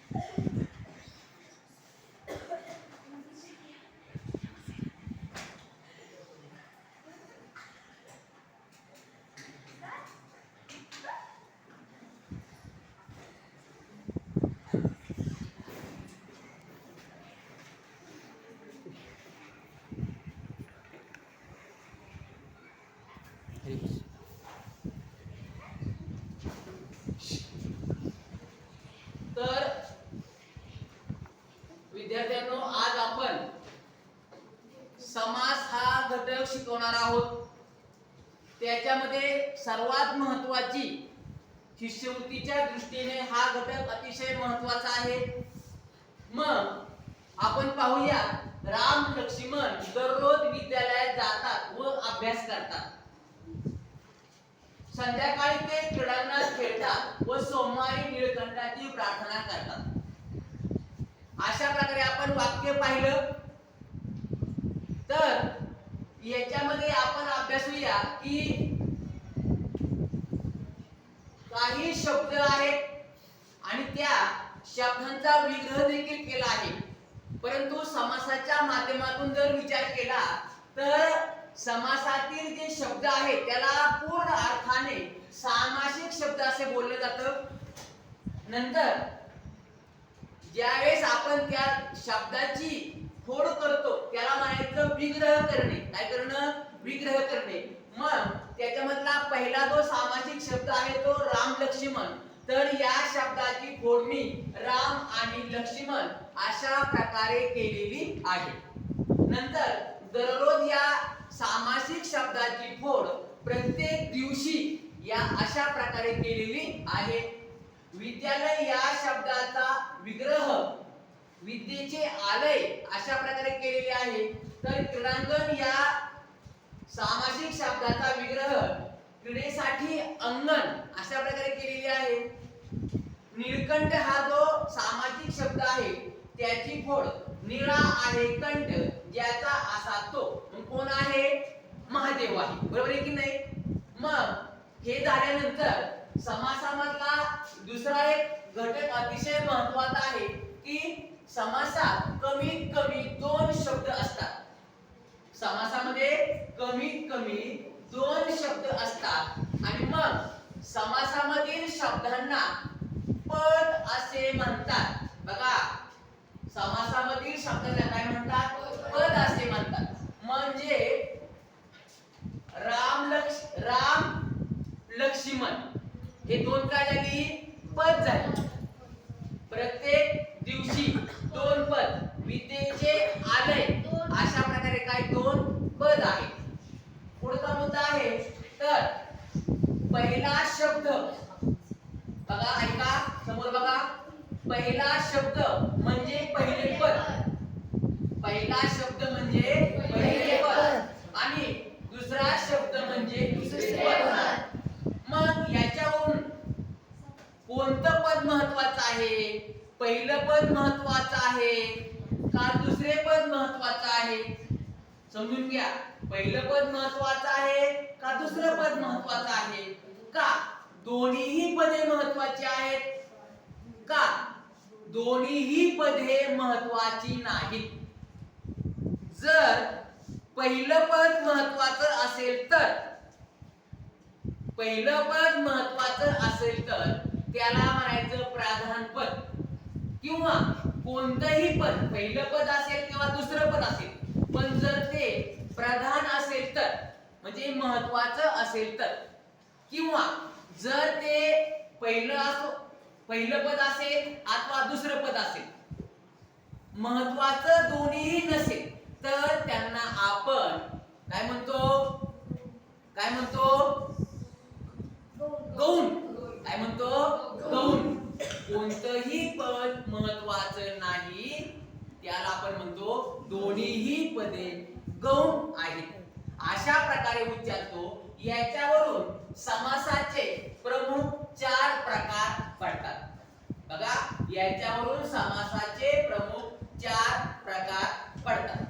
तर विद्यार्थ्यांनो, आज आपण समास हा घटक शिकवणार आहोत. त्याच्यामध्ये सर्वात महत्त्वाची शिष्यवृत्तीच्या दृष्टीने हा घटक अतिशय महत्त्वाचा आहे. मग आपण पाहूया, राम लक्ष्मण दररोज विद्यालयात जातात व अभ्यास करतात. संध्याकाळी ते क्रीडांगणात खेळतात व सोमवारी नीळकंठाची प्रार्थना करतात. अशा प्रकारे आपण वाक्य पाहिलं. तर याच्यामध्ये आपण अभ्यासूया की काही शब्द आहेत आणि त्या शब्दांचा विग्रह देखील केला आहे. परंतु समासाच्या माध्यमातून जर विचार केला तर समासातील जे शब्द आहेत त्याला पूर्ण अर्थाने सामासिक शब्द असे बोलले जातं. नंतर ज्यावेळेस आपण त्या शब्दाची फोड करतो त्याला म्हणायचं विग्रह करणे. काय करणं? विग्रह करणे. मग त्याच्यामधला पहिला जो सामासिक शब्द आहे तो राम लक्ष्मण. तर या शब्दाची फोड मी राम आणि लक्ष्मण अशा प्रकारे केलेली आहे. नंतर दररोज या सामासिक शब्दाची फोड प्रत्येक दिवशी या अशा प्रकारे केलेली आहे. विद्यालय या शब्दाचा विग्रह विद्येचे आलय अशा प्रकारे केलेले आहे. तर क्रीडांगण या सामासिक शब्दाचा विग्रह क्रीडेसाठी अंगण अशा प्रकारे केलेली आहे. नीळकंठ हा जो सामासिक शब्द आहे त्याची फोड निळा आहे कंठ ज्याचा असा तो. मग कोण आहे? महादेव आहे. बरोबर आहे की नाही? मग हे झाल्यानंतर समासामधला दुसरा एक घटक अतिशय महत्त्वाचा आहे की समासात कमीत कमी 2 शब्द असतात. समासामध्ये कमीत कमी 2 शब्द असतात आणि मग समासामधील शब्दांना पद असे म्हणतात. बघा, समासामधील शब्दांना काय म्हणतात? पद असे म्हणतात. म्हणजे राम लक्ष्मण हे 2 काय झाली? पद झाली. प्रत्येक दिवशी 2 पद. विद्येचे आलय अशा प्रकारे काय 2 पद आहे. पुढचा मुद्दा आहे तर पहिला शब्द बघा, ऐका, समोर बघा. पहिला शब्द म्हणजे पहिले पद. पहिला शब्द म्हणजे पहिले पद आणि दुसरा शब्द म्हणजे दुसरे पद. मग याच्यावरून कोणतं पद महत्त्वाचं आहे? पहिलं पद महत्त्वाचं आहे का दुसरे पद महत्त्वाचं आहे? समजून घ्या. पहिलं पद महत्त्वाचं आहे का दुसरं पद महत्त्वाचं आहे? का दोन्हीही पदे महत्त्वाची आहेत? का दोन्हीही पदे महत्त्वाची नाहीत? जर पहिलं पद महत्त्वाचं असेल तर त्याला म्हणायचं प्रधान पद. किंवा कोणतंही पद, पहिलं पद असेल किंवा दुसरं पद असेल, पण जर ते प्रधान असेल तर म्हणजे महत्त्वाचं असेल तर, किंवा जर ते पहिलं पद असेल अथवा दुसरं पद असेल, महत्त्वाचं दोन्हीही नसेल तर त्यांना आपण काय म्हणतो? गौण. काय म्हणतो? गौण. कोणतंही पद महत्त्वाचं नाही त्याला आपण म्हणतो दोन्हीही पदे गौण आहेत. अशा प्रकारे उच्चारतो. याच्यावरून समासाचे प्रमुख 4 प्रकार पडतात. बघा, याच्यावरून समासाचे प्रमुख 4 प्रकार पडतात.